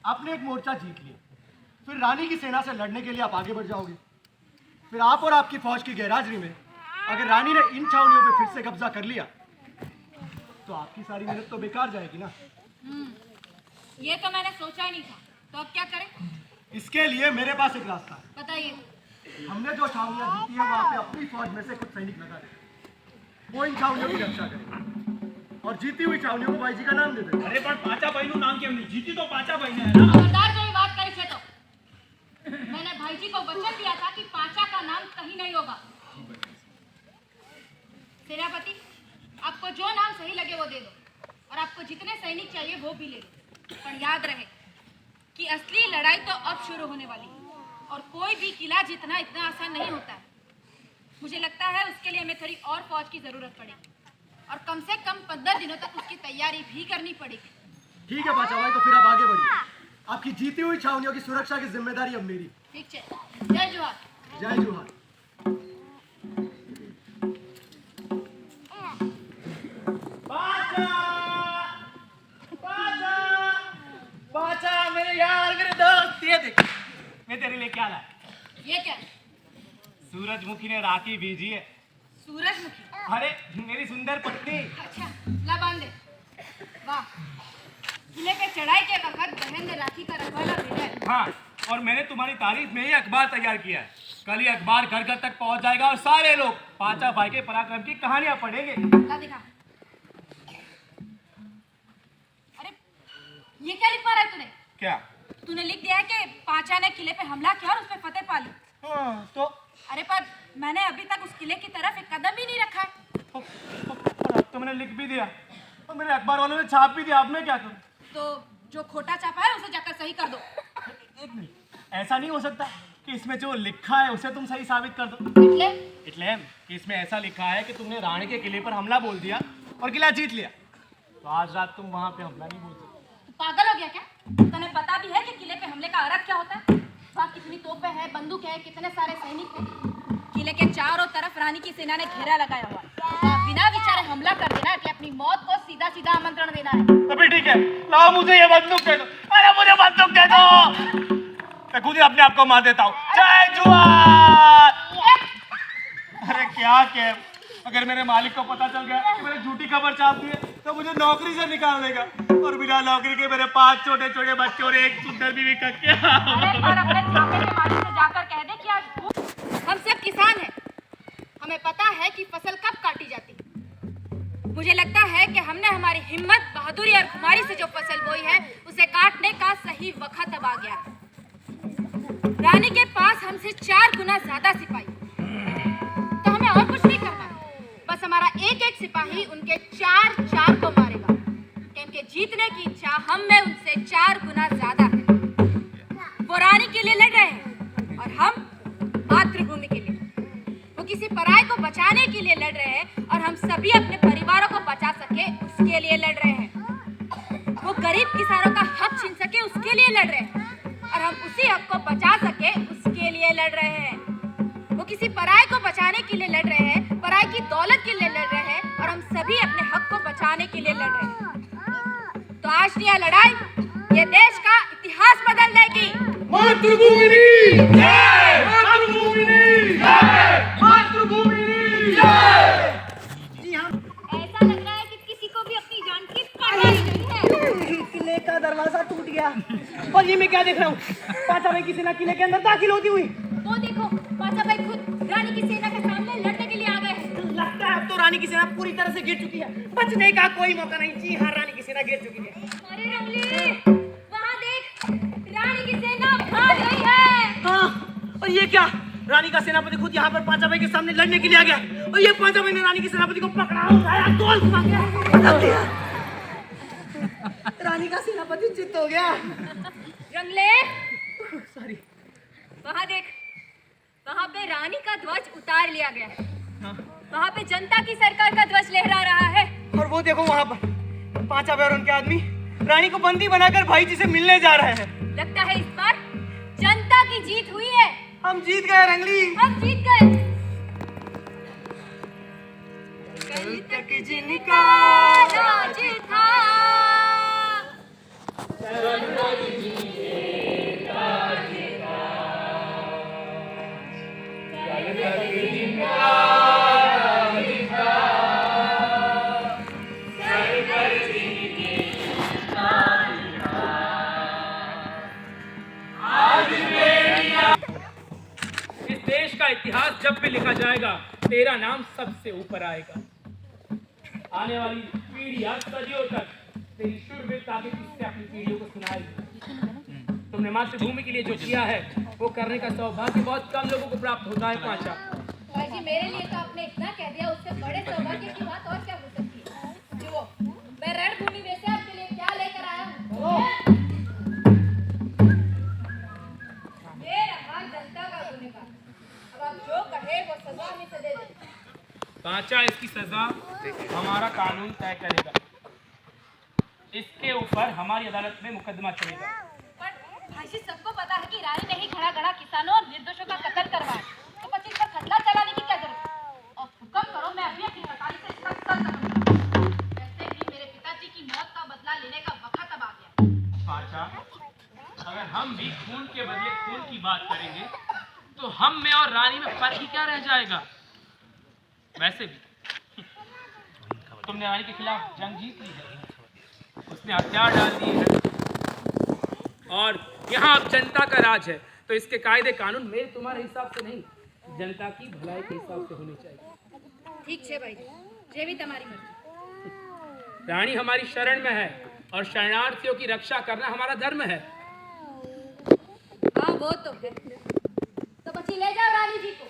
आपने एक मोर्चा जीत लिया, फिर रानी की सेना से लड़ने के लिए आप आगे बढ़ जाओगे। फिर आप और आपकी फौज की गैरहाजिरी में अगर रानी ने इन छावनियों पे फिर से कब्जा कर लिया तो आपकी सारी मेहनत तो बेकार जाएगी ना। ये तो मैंने सोचा ही नहीं था। तो अब क्या करें? इसके लिए मेरे पास एक रास्ता है। बताइए। हमने जो छावनियां जीती है वहां पे अपनी फौज में से कुछ सैनिक लगा दे, वो इन छावनियों की रक्षा करें और जीती हुई छावनियों को भाई जी का नाम दे दे। अरे पर पाचा भाई नु नाम केम नहीं? जीती तो पाचा भाई ने है ना। खबरदार जो ये बात करी छे तो। मैंने भाई जी को वचन दिया था कि पांचा का नाम कहीं नहीं होगा। सेनापति, आपको जो नाम सही लगे वो दे दो और आपको जितने सैनिक चाहिए वो भी ले लो। पर याद रहे कि असली लड़ाई तो अब शुरू होने वाली है और कोई भी किला जीतना इतना आसान नहीं होता है। मुझे लगता है उसके लिए हमें थोड़ी और फौज की जरूरत पड़ेगी और कम से कम 15 दिनों तक उसकी तैयारी भी करनी पड़ेगी। ठीक है पाचा भाई, तो फिर आप आगे बढ़िए। आपकी जीती हुई छावनियों की सुरक्षा की जिम्मेदारी अब मेरी। ठीक है। जय जोहार। जय जोहार। पाचा मेरे यार, मेरे दोस्त, ये देख मैं तेरे लिए क्या लाया। ये क्या? सूरजमुखी ने राखी भेजी है। सूरजमुखी? अरे मेरी सुंदर पत्नी। अच्छा, ला बांध दे। वाह, किले पे चढ़ाई के वक्त बहन ने राखी का रखवाला भेजा है। हाँ, और मैंने तुम्हारी तारीफ में ही अखबार तैयार किया है। कल ये अखबार घर घर तक पहुंच जाएगा और सारे लोग पांचा भाई के पराक्रम की कहानियां पढ़ेंगे। ला दिखा। अरे ये क्या लिख पा रहा है तूने? क्या? तूने लिख दिया है कि पांचा ने किले पे हमला किया और उस पे फतेह पा ली। हाँ, तो अरे पर मैंने अभी तक उस किले की तरफ एक कदम भी नहीं रखा है। तो मैंने लिख भी दिया और मेरे अखबार वालों ने छाप भी दिया। अब मैं क्या करूं? तो जो खोटा छापा है उसे जाकर सही कर दो। एक मिनट, ऐसा नहीं हो सकता कि इसमें जो लिखा है उसे तुम सही साबित कर दो। इसलिए कि इसमें ऐसा लिखा है कि तुमने रानी के किले पर हमला बोल दिया और किला जीत लिया, तो आज रात तुम वहां पे हमला नहीं बोल सकते। तू पागल हो गया क्या? तूने पता भी है कि किले पे हमले का अर्थ क्या होता है? वहाँ कितनी तोपें हैं, बंदूक है, कितने सारे सैनिक हैं। किले के चारों तरफ रानी की सेना ने घेरा लगाया हुआ है। बिना विचारे हमला कर देना कि अपनी मौत को सीधा सीधा आमंत्रण देना है। अभी ठीक है, लाओ मुझे ये बंदूक दे दो। अरे मुझे बंदूक दे दो, मैं खुद ही अपने आप को मार देता हूँ। जय जुआर। अरे क्या क्या, अगर मेरे मालिक को पता चल गया कि मैंने झूठी खबर छाप दी है तो मुझे नौकरी से निकाल देगा और बिना नौकरी के मेरे 5 छोटे छोटे बच्चे और एक सुंदर बीवी का क्या। अरे पर अपने छापे के मालिक से जाकर कह दे कि आज हम सब किसान हैं, हमें पता है कि फसल कब काटी जाती है। मुझे लगता है कि हमने हमारी हिम्मत, बहादुरी और खुमारी से जो फसल बोई है उसे काटने का सही वक्त अब आ गया है। रानी के पास हमसे 4 गुना ज्यादा सिपाही, तो हमें और कुछ नहीं करना, बस हमारा एक एक सिपाही उनके 4 को मारेगा। उनके जीतने की इच्छा हम में उनसे 4 गुना ज्यादा है। वो रानी के लिए लड़ रहे हैं और हम मातृभूमि के लिए। वो किसी पराये को बचाने के लिए लड़ रहे हैं और हम सभी अपने परिवारों को बचा सके उसके लिए लड़ रहे हैं। वो गरीब किसानों का हक छीन सके उसके लिए लड़ रहे हैं और हम उसी हक को बचा सके उसके लिए लड़ रहे हैं। वो किसी पराये को बचाने के लिए लड़ रहे हैं, पराये की दौलत के लिए लड़ रहे हैं और हम सभी अपने हक को बचाने के लिए लड़ रहे हैं। तो आज यह लड़ाई ये देश का इतिहास बदल देगी। मातृभूमि जय, मातृभूमि जय, मातृभूमि जय। ऐसा लग रहा है कि किसी को भी अपनी जान की परवाह नहीं है। किले का दरवाजा टूट गया और ये मैं क्या देख रहा हूँ, पाचा भाई की सेना किले के अंदर दाखिल होती हुई। वो देखो, पाचा भाई खुद रानी की सेना के सामने लड़ने के लिए आ गए हैं। लगता है अब तो रानी की सेना पूरी तरह से गिर चुकी है, बचने का कोई मौका नहीं। जी हाँ, रानी की सेना गिर चुकी है। अरे रंगली, वहाँ देख, रानी की सेना भाग रही है। हाँ, और ये क्या, रानी का सेनापति खुद यहाँ पर पाचा भाई के सामने लड़ने के लिए आ गया और ये पाचा भाई ने रानी के सेनापति को पकड़ा, उठाया, गोल घुमा के बदल दिया। रानी का सेनापति चित्त हो गया। रंगले, सॉरी। वहाँ देख, वहाँ पे रानी का ध्वज उतार लिया गया है। वहाँ पे जनता की सरकार का ध्वज लहरा रहा है। और वो देखो वहाँ पर पांचा भाई और उनके आदमी रानी को बंदी बनाकर भाई जी से मिलने जा रहे हैं। लगता है इस बार जनता की जीत हुई है। हम जीत गए रंगली, हम जीत गए। कल तक जिनका राज था, इस देश का इतिहास जब भी लिखा जाएगा तेरा नाम सबसे ऊपर आएगा। आने वाली पीढ़ियां सदियों तक तेरी शूरवीरता के किस्से अपनी पीढ़ियों को सुनाएगी। तुमने मातृभूमि के लिए जो किया है वो करने का सौभाग्य बहुत कम लोगों को प्राप्त होता है पांचा। भाई जी, मेरे लिए तो आपने इतना कह दिया, उससे बड़े सौभाग्य की बात और क्या हो सकती है। जो मैं रणभूमि में से आपके लिए क्या लेकर आया हूँ। ये रहा जनता का गुनहगार। अब आप जो कहे वो सजा में से दे दे। पांचा, इसकी सजा हमारा कानून तय करेगा। इसके ऊपर हमारी अदालत में मुकदमा चलेगा। पर भाई जी, सबको पता है कि रानी ने ही खड़ा खड़ा किसानों और निर्दोषों का कत्ल करवाया, तो बच्चे पर खटला चलाने की क्या जरूरत है। और हुक्म करो, मैं अभी अपनी सरकारी से इसका सर करूंगा। वैसे भी मेरे पिताजी की मौत का बदला लेने का वक्त अब आ गया। पांचा, अगर हम भी खून के बदले खून की बात करेंगे तो हम में और रानी में फर्क ही क्या रह जाएगा। वैसे भी तुमने रानी के खिलाफ जंग जीत ली है, उसने हथियार डाल दिए हैं और यहाँ अब जनता का राज है, तो इसके कायदे कानून मेरे तुम्हारे हिसाब से नहीं, जनता की भलाई के हिसाब से होने चाहिए। ठीक है भाई जी, जे भी तुम्हारी मर्जी। रानी हमारी शरण में है और शरणार्थियों की रक्षा करना हमारा धर्म है। हाँ, वो तो है। तो बच्ची ले जाओ रानी जी को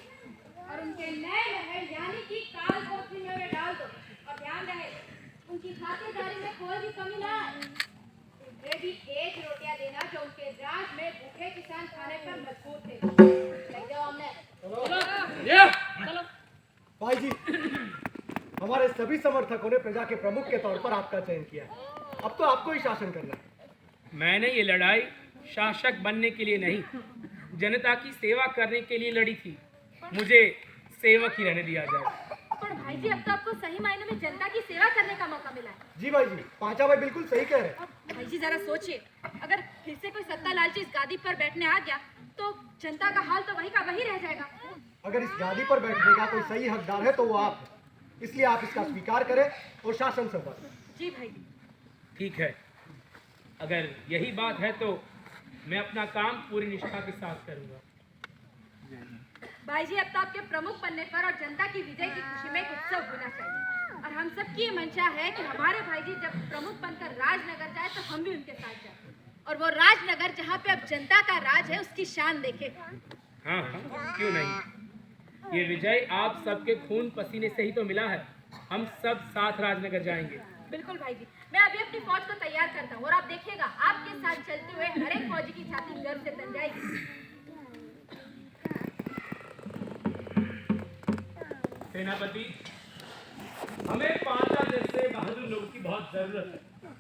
और उनके नए महल यानी कि काल कोठरी में उन्हें डाल दो। और ध्यान रहे, उनकी खातिरदारी में कोई भी कमी ना आए। उन्हें भी एक रोटियां देना जो उनके राज में भूखे किसान खाने पर मजबूर थे। ले जाओ हमने। चलो। भाई जी, हमारे सभी समर्थकों ने प्रजा के प्रमुख के तौर पर आपका चयन किया। अब तो आपको ही शासन करना है। मैंने ये लड़ाई शासक बनने के लिए नहीं, जनता की सेवा करने के लिए लड़ी थी। मुझे सेवक ही रहने दिया जाए। पर भाई जी, अब तो आपको सही मायने में जनता की सेवा करने का मौका मिला है। जी भाई जी, पांचा भाई बिल्कुल सही कह रहे हैं। भाई जी, जरा सोचिए, अगर फिर से कोई सत्ता लालची इस गादी पर बैठने आ गया तो जनता का हाल तो वही का वही रह जाएगा। अगर इस गादी पर बैठने का कोई सही हकदार है तो वो आप हैं। इसलिए आप इसका स्वीकार करें और शासन संभालें। जी भाई। ठीक है, अगर यही बात है तो मैं अपना काम पूरी निष्ठा के साथ करूंगा। भाई जी, अब तो आपके प्रमुख बनने पर और जनता की विजय की खुशी में एक उत्सव होना चाहिए। और हम सबकी ये मंशा है कि हमारे भाई जी जब प्रमुख बनकर राजनगर जाए तो हम भी उनके साथ जाए और वो राजनगर जहाँ पे अब जनता का राज है उसकी शान देखे। हाँ हाँ, क्यों नहीं। ये विजय आप सबके खून पसीने से ही तो मिला है। हम सब साथ राजनगर जाएंगे। बिल्कुल भाई जी, मैं अभी अपनी फौज को तैयार करता हूँ और आप देखिएगा आपके साथ चलते हुए हर एक फौजी की छाती गर्व से तन जाएगी। सेनापति, हमें पांचा जैसे बहादुर लोगों की बहुत जरूरत है।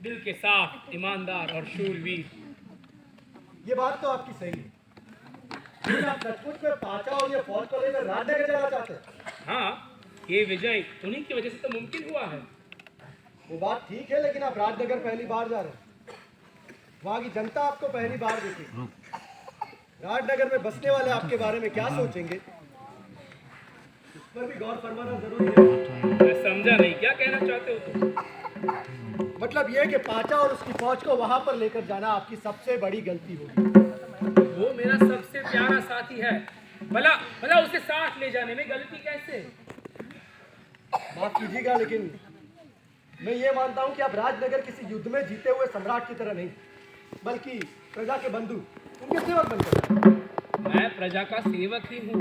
दिल के साफ, ईमानदार और शूरवीर। ये बात तो आपकी सही है। लेकिन आप सचमुच में पांचा और ये फौज को लेकर राजनगर जाना चाहते हैं? हाँ, ये विजय उन्हीं की वजह से तो मुमकिन हुआ है। वो बात ठीक है, लेकिन आप राजनगर पहली बार जा रहे हैं। वहाँ की जनता आपको पहली बार देखेगी। राजनगर में बसने वाले आपके बारे में क्या सोचेंगे, इस पर भी गौर फरमाना जरूरी है। मैं समझा नहीं, क्या कहना चाहते हो तुम? मतलब ये कि पाचा और उसकी फौज को वहाँ पर लेकर जाना आपकी सबसे बड़ी गलती होगी। वो मेरा सबसे प्यारा साथी है, भला भला उसे साथ ले जाने में गलती कैसे? माफ कीजिएगा, लेकिन मैं ये मानता हूँ कि आप राजनगर किसी युद्ध में जीते हुए सम्राट की तरह नहीं, बल्कि प्रजा के बंधु, उनके सेवक बनकर। मैं प्रजा का सेवक ही हूँ।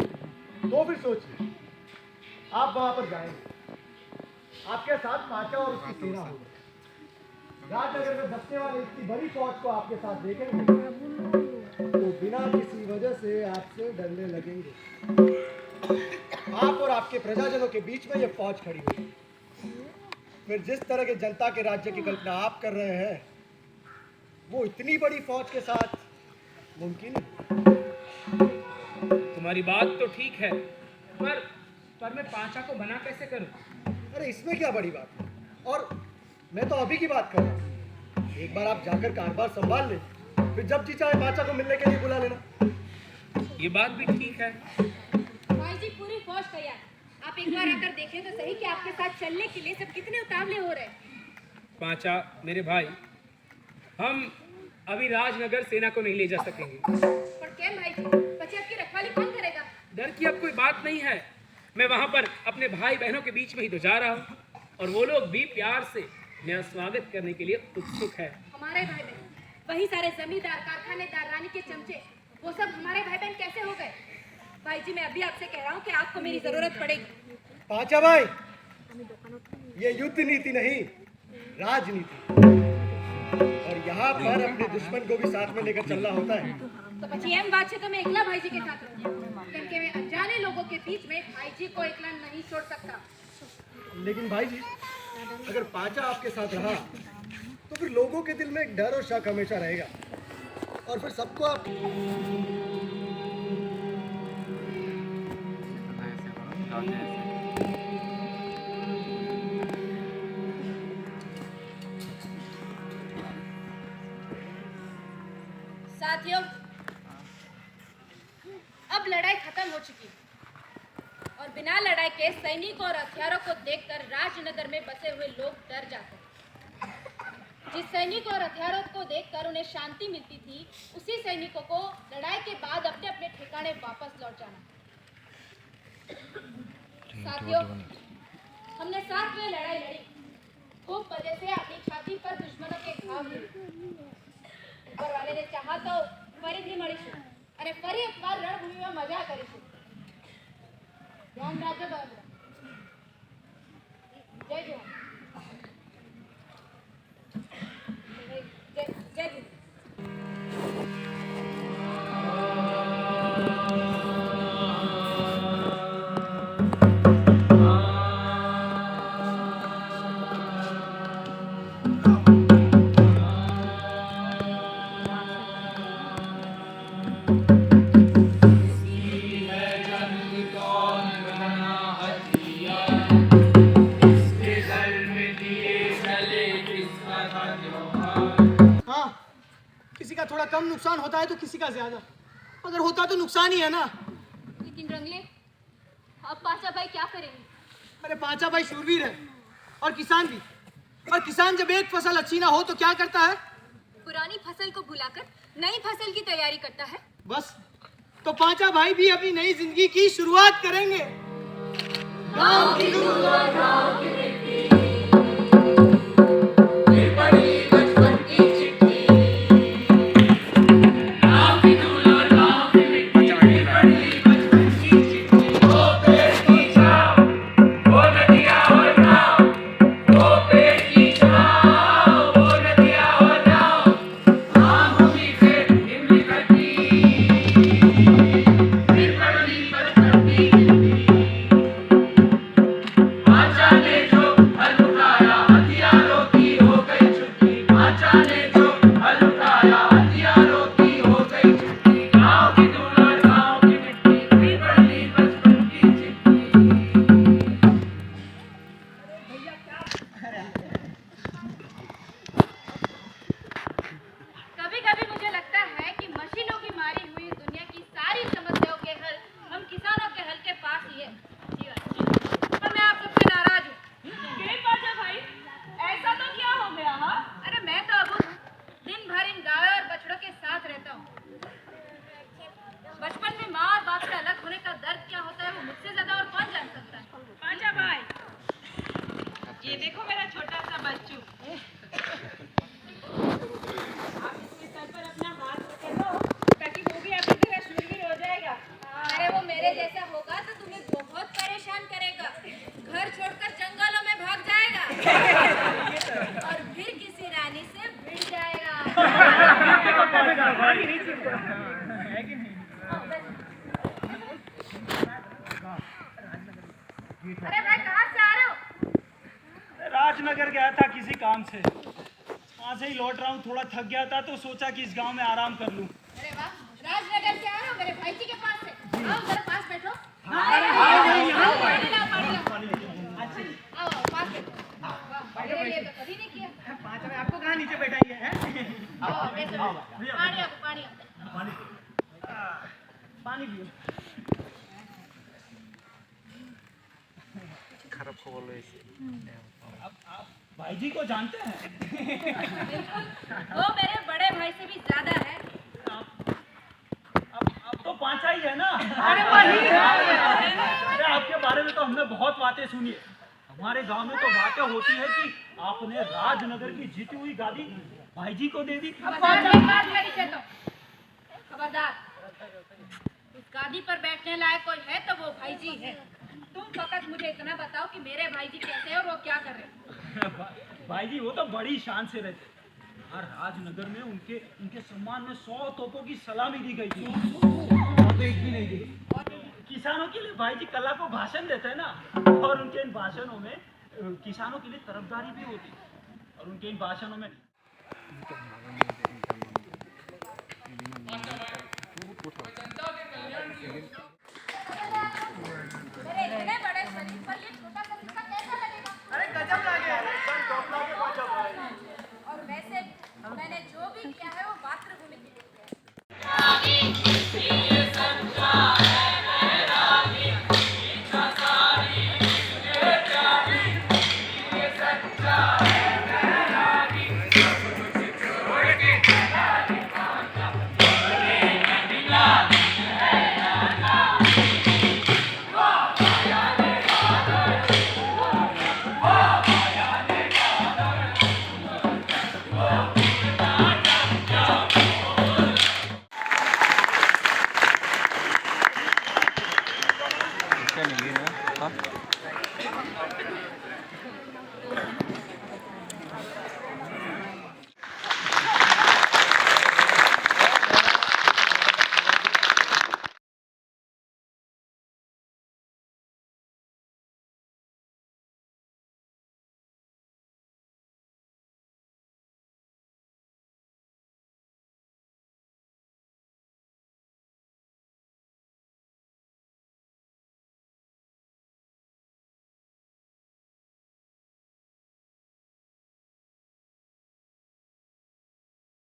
तो फिर सोचिए, आप वहां पर जाएंगे, आपके साथ पाचा और उसकी सेना होगी। राजनगर में बसने वाले इतनी बड़ी फौज को आपके साथ देखेंगे तो बिना किसी वजह से आपसे डरने लगेंगे। आप और आपके प्रजाजनों के बीच में ये फौज खड़ी होगी। फिर जिस तरह के जनता के राज्य की कल्पना आप कर रहे हैं, वो इतनी बड़ी फौज के साथ मुमकिन है। तुम्हारी बात तो ठीक है, पर मैं पाचा को मना कैसे करूं? अरे इसमें क्या बड़ी बात है, और मैं तो अभी की बात कर रहा हूँ। एक बार आप जाकर कारबार संभाल ले, फिर जब जी चाहे पाचा को मिलने के लिए बुला लेना। ये बात भी ठीक है। भाई जी पूरी फौज तैयार, आप एक बार आकर देखें तो सही कि आपके साथ चलने के लिए सब कितने उतावले हो रहे हैं। पाचा मेरे भाई, हम अभी राजनगर सेना को नहीं ले जा सकेंगे। पर क्या भाई जी, बच्चे आपकी रखवाली कौन करेगा? डर की अब कोई बात नहीं है। मैं वहां पर अपने भाई बहनों के बीच में ही तो जा रहा हूँ, और वो लोग भी प्यार से मेरा स्वागत करने के लिए उत्सुक है। हमारे भाई बहन, वही सारे जमींदार, कारखानेदार, रानी के चमचे, वो सब हमारे भाई बहन कैसे हो गए? भाई जी मैं अभी आपसे कह रहा हूँ कि आपको मेरी जरूरत पड़ेगी। पाचा भाई, ये युद्ध नीति नहीं, राजनीति। और यहाँ पर अपने दुश्मन को भी साथ में लेकर चलना होता है। तो પછી એમ વાત છે તો मैं એકલા भाई जी के साथ रहूं, કેમ કે मैं अनजाने लोगों के बीच में भाई जी को एकला नहीं छोड़ सकता। लेकिन भाई जी, अगर पाचा आपके साथ रहा तो फिर लोगों के दिल में एक डर और शक हमेशा रहेगा, और फिर सबको आप साथियों, अब लड़ाई खत्म हो चुकी है और बिना लड़ाई के सैनिकों और हथियारों को देखकर राजनगर में बसे हुए लोग डर जाते हैं। जिस सैनिकों और हथियारों को देखकर उन्हें शांति मिलती थी, उसी सैनिकों को लड़ाई के बाद अपने अपने ठिकाने वापस लौट जाना। साथियों, हमने साथ में लड़ाई लड़ी, खूब मजे से अपनी छाती पर दुश्मनों के घाव लिए। ऊपर वाले ने चाहा तो ફરીથી મળીશું અને ફરી એકવાર રણભૂમિમાં મજા કરીશું. ધ્યાન રાખજો બાબરા. જય જવાન. જય જય. किसी का थोड़ा कम नुकसान होता है तो किसी का ज्यादा, अगर होता तो नुकसान ही है ना. लेकिन रंगले, अब पाचा भाई क्या करेंगे? अरे पाचा भाई शूरवीर है और किसान भी. और किसान जब एक फसल अच्छी ना हो तो क्या करता है? पुरानी फसल को भुलाकर नई फसल की तैयारी करता है. बस तो पाचा भाई भी अपनी नई जिंदगी की शुरुआत करेंगे. गांव की शुरुआत गांव की मिट्टी, फिर पड़ी बचपन की चिट्ठी. गांव की धूल और गांव की मिट्टी, फिर पड़ी बचपन की चिट्ठी. वो पेड़ की छांव, वो नदियां और नाव, वो पेड़ की छांव, वो नदियां और नाव, हाँ भूमि से हिम्मत करती, फिर पड़ी बचपन की चिट्ठी. पाचा ने जो काम से, वहाँ से ही लौट रहा हूँ। थोड़ा थक गया था तो सोचा कि इस गांव में आराम कर लूँ। अरे वाह, राजनगर से आ रहे हो मेरे भाई जी के पास से। आओ जरा पास बैठो। आओ, पानी लाओ। आओ पास बैठो। वाह, मेरे लिए तो कभी नहीं किया। 5 रुपए आपको कहाँ नीचे बैठाइए हैं? आओ, बैठो। पानी आओ, पानी आओ। पानी पियो। आप भाई जी को जानते हैं? वो मेरे बड़े भाई से भी ज्यादा है। अब तो पांचा ही है ना? अरे वही है। अरे आपके बारे में तो हमने बहुत बातें सुनी है। हमारे गांव में तो बातें होती है कि आपने राजनगर की जीती हुई गादी भाई जी को दे दी। खबरदार, उस गादी पर बैठने लायक कोई है तो वो भाई जी है। तुम फकत मुझे इतना बताओ कि मेरे भाई जी कैसे हैं और वो क्या कर रहे हैं। भाई जी वो तो बड़ी शान से रहते। हर राजनगर में उनके सम्मान में 100 तोपों की सलामी दी गई थी। तो एक भी नहीं दी। किसानों के लिए भाई जी कला को भाषण देते हैं ना, और उनके इन भाषणों में किसानों के लिए तरफदारी भी होती है। और उनके इन भाषणों में